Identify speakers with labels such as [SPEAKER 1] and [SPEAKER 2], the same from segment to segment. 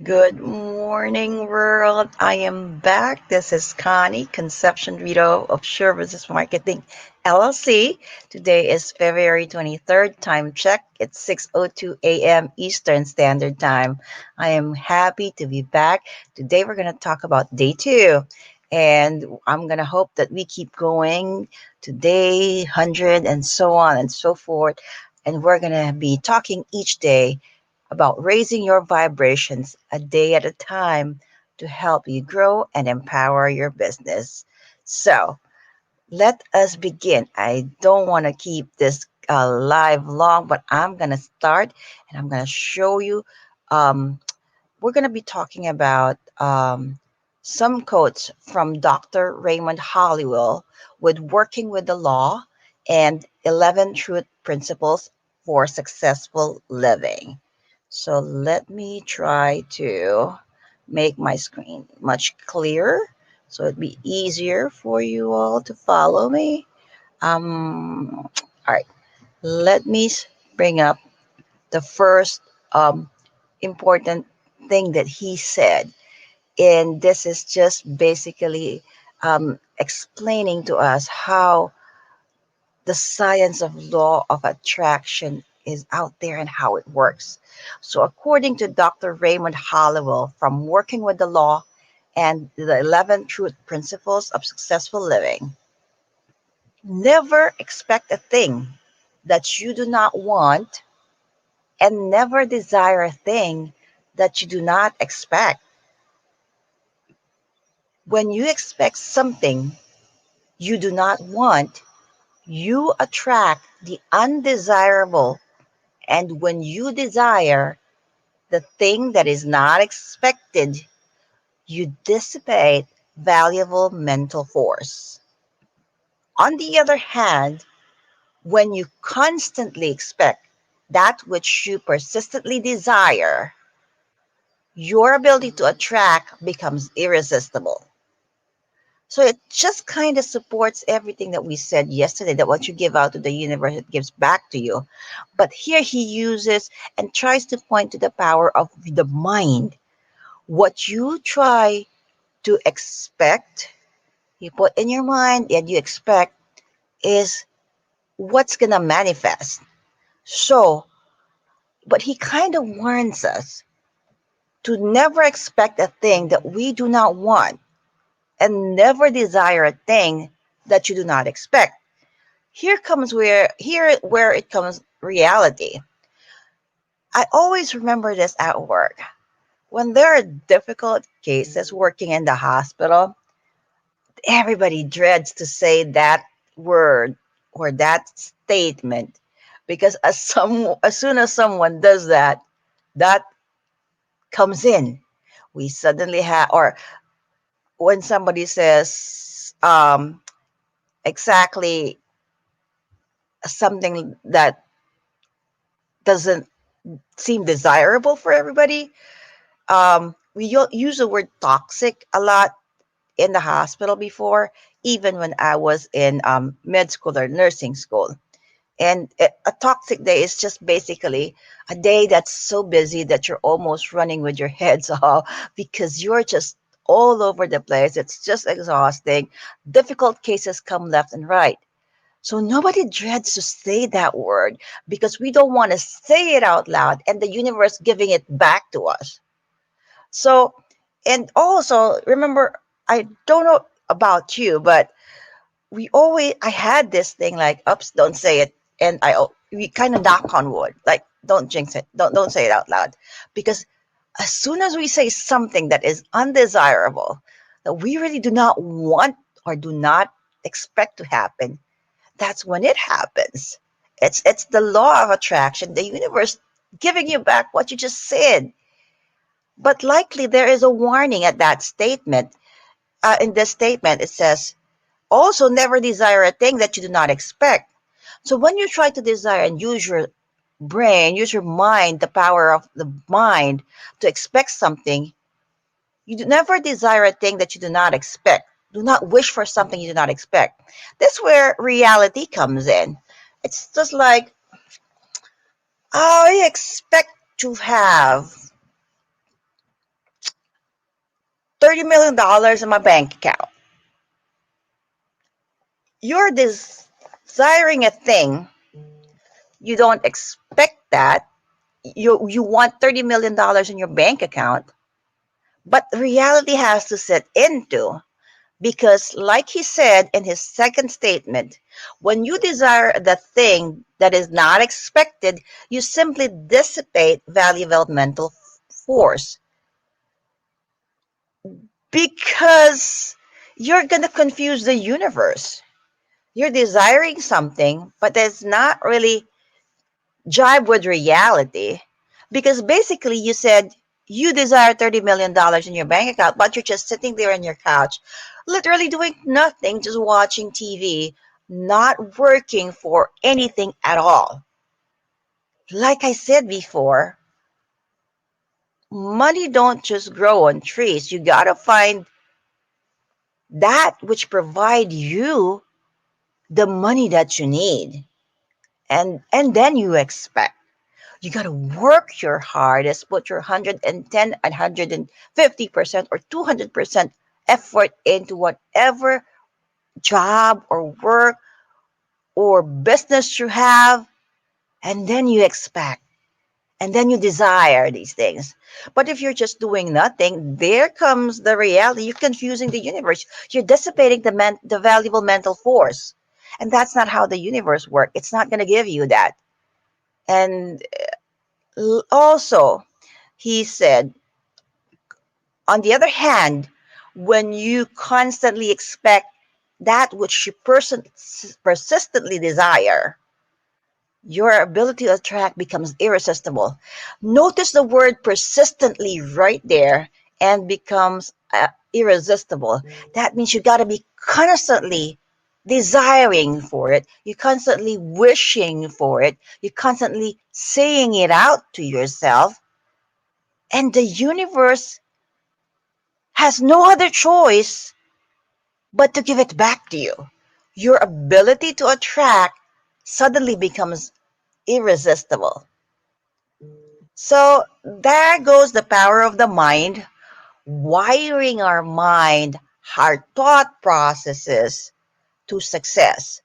[SPEAKER 1] Good morning, world. I am back. This is Connie, Conception Rito of Services Marketing LLC. Today is February 23rd. Time check. It's 6:02 a.m. Eastern Standard Time. I am happy to be back. Today we're going to talk about day two. And I'm going to hope that we keep going to day 100 and so on and so forth. And we're going to be talking each day about raising your vibrations a day at a time to help you grow and empower your business. So, let us begin. I don't want to keep this live long, but I'm going to start and I'm going to show you. Um, we're going to be talking about some quotes from Dr. Raymond Holliwell with Working with the Law and 11 Truth Principles for Successful Living. So let me try to make my screen much clearer so it'd be easier for you all to follow me. All right, let me bring up the first important thing that he said. And this is just basically explaining to us how the science of law of attraction is out there and how it works. So, according to Dr. Raymond Hollowell from Working with the Law and the 11 Truth Principles of Successful Living, never expect a thing that you do not want and never desire a thing that you do not expect. When you expect something you do not want, you attract the undesirable. And when you desire the thing that is not expected, you dissipate valuable mental force. On the other hand, when you constantly expect that which you persistently desire, your ability to attract becomes irresistible. So it just kind of supports everything that we said yesterday, that what you give out to the universe, it gives back to you. But here he uses and tries to point to the power of the mind. What you try to expect, you put in your mind and you expect is what's going to manifest. So, but he kind of warns us to never expect a thing that we do not want and never desire a thing that you do not expect. Here where it comes reality. I always remember this at work. When there are difficult cases working in the hospital, everybody dreads to say that word or that statement because as soon as someone does that, that comes in. We suddenly have, or when somebody says exactly something that doesn't seem desirable for everybody, we use the word toxic a lot in the hospital before, even when I was in med school or nursing school. And a toxic day is just basically a day that's so busy that you're almost running with your heads off because you're just all over the place. It's just exhausting. Difficult cases come left and right. So nobody dreads to say that word because we don't want to say it out loud and the universe giving it back to us. So, and also remember, I don't know about you, but I had this thing like, oops, don't say it. And we kind of knock on wood, like, don't jinx it. Don't say it out loud. Because as soon as we say something that is undesirable, that we really do not want or do not expect to happen, that's when it happens. It's the law of attraction, the universe giving you back what you just said. But likely there is a warning at that statement. In this statement, it says, also never desire a thing that you do not expect. So when you try to desire and use your brain, use your mind, the power of the mind to expect something, you never desire a thing that you do not expect. Do not wish for something you do not expect. That's where reality comes in. It's just like, I expect to have $30 million in my bank account. You're desiring a thing, you don't expect that. You want $30 million in your bank account, but reality has to set into. Because, like he said in his second statement, when you desire the thing that is not expected, you simply dissipate valuable mental force because you're going to confuse the universe. You're desiring something, but it's not really jibe with reality because basically you said you desire $30 million in your bank account, but you're just sitting there on your couch, literally doing nothing, just watching TV, not working for anything at all. Like I said before, money don't just grow on trees. You gotta find that which provide you the money that you need, and then you expect. You got to work your hardest, put your 110 and 150% or 200% effort into whatever job or work or business you have, and then you expect, and then you desire these things. But if you're just doing nothing, there comes the reality. You're confusing the universe. You're dissipating the valuable mental force. And that's not how the universe works. It's not going to give you that. And also, he said, on the other hand, when you constantly expect that which you persistently desire, your ability to attract becomes irresistible. Notice the word persistently right there and becomes irresistible. That means you got to be constantly desiring for it. You're constantly wishing for it. You're constantly saying it out to yourself. And the universe has no other choice but to give it back to you. Your ability to attract suddenly becomes irresistible. So there goes the power of the mind, wiring our mind, our thought processes to success.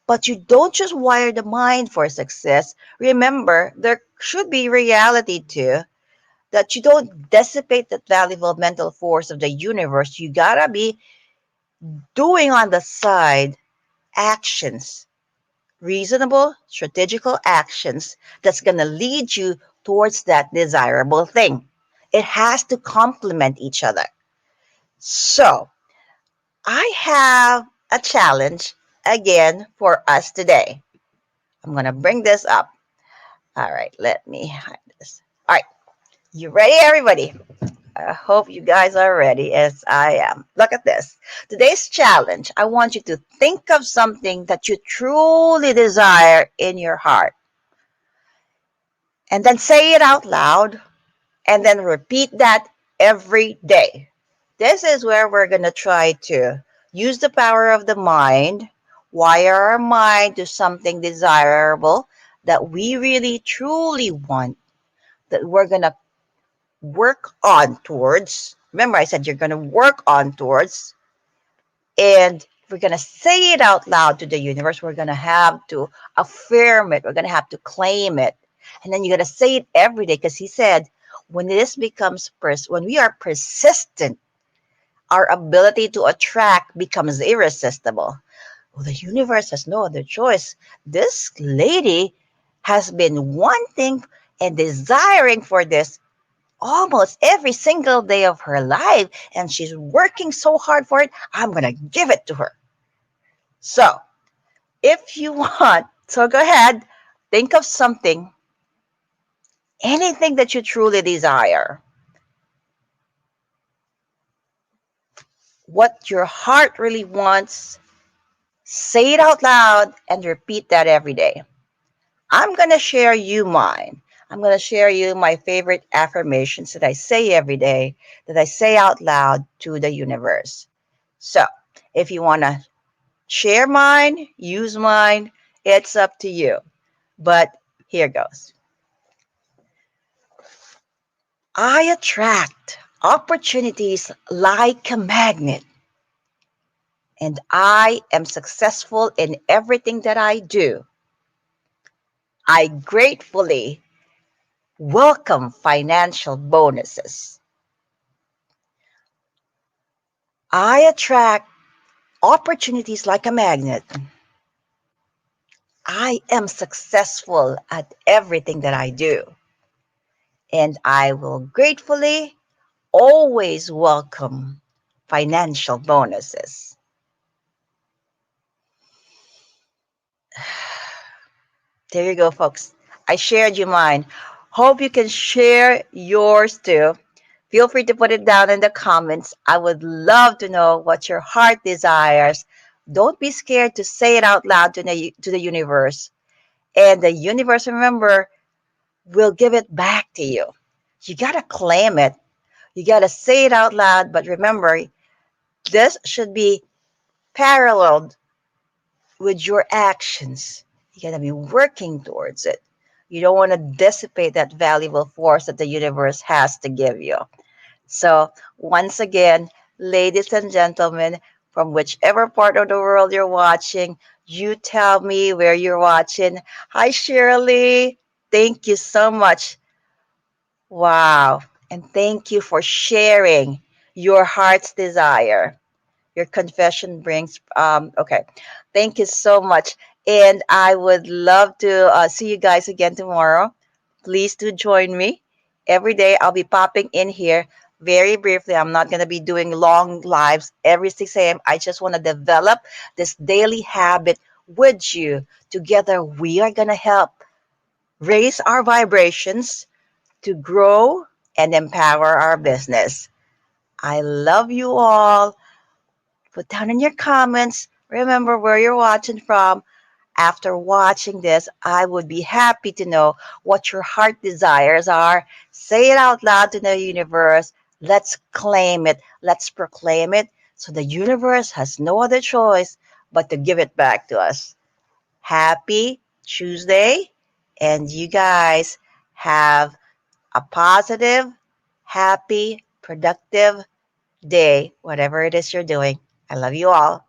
[SPEAKER 1] But you don't just wire the mind for success. Remember, there should be reality too, that you don't dissipate that valuable mental force of the universe. You gotta be doing on the side actions, reasonable, strategical actions that's going to lead you towards that desirable thing. It has to complement each other. So, I have a challenge again for us today. I'm going to bring this up. All right, let me hide this. All right, you ready, everybody? I hope you guys are ready as I am. Look at this. Today's challenge, I want you to think of something that you truly desire in your heart and then say it out loud and then repeat that every day. This is where we're going to try to use the power of the mind, wire our mind to something desirable that we really truly want, that we're going to work on towards. Remember, I said you're going to work on towards, and we're going to say it out loud to the universe. We're going to have to affirm it. We're going to have to claim it. And then you got to say it every day because he said, when this becomes, when we are persistent, our ability to attract becomes irresistible. Well, the universe has no other choice. This lady has been wanting and desiring for this almost every single day of her life, and she's working so hard for it. I'm going to give it to her. So, if you want, so go ahead, think of something, anything that you truly desire, what your heart really wants, say it out loud and repeat that every day. I'm going to share you mine. I'm going to share you my favorite affirmations that I say every day, that I say out loud to the universe. So, if you want to share mine, use mine, it's up to you. But here goes. I attract Opportunities like a magnet, and I am successful in everything that I do. I gratefully welcome financial bonuses. I attract opportunities like a magnet. I am successful at everything that I do, and I will gratefully always welcome financial bonuses. There you go, folks. I shared you mine. Hope you can share yours too. Feel free to put it down in the comments. I would love to know what your heart desires. Don't be scared to say it out loud to the universe. And the universe, remember, will give it back to you. You got to claim it. You got to say it out loud. But remember, this should be paralleled with your actions. You got to be working towards it. You don't want to dissipate that valuable force that the universe has to give you. So, once again, ladies and gentlemen, from whichever part of the world you're watching, you tell me where you're watching. Hi, Shirley. Thank you so much. Wow. And thank you for sharing your heart's desire. Your confession brings, okay. Thank you so much. And I would love to see you guys again tomorrow. Please do join me. Every day I'll be popping in here very briefly. I'm not going to be doing long lives every 6 a.m. I just want to develop this daily habit with you. Together, we are going to help raise our vibrations to grow and empower our business. I love you all. Put down in your comments. Remember where you're watching from. After watching this, I would be happy to know what your heart desires are. Say it out loud to the universe. Let's claim it. Let's proclaim it. So the universe has no other choice but to give it back to us. Happy Tuesday. And you guys have a positive, happy, productive day, whatever it is you're doing. I love you all.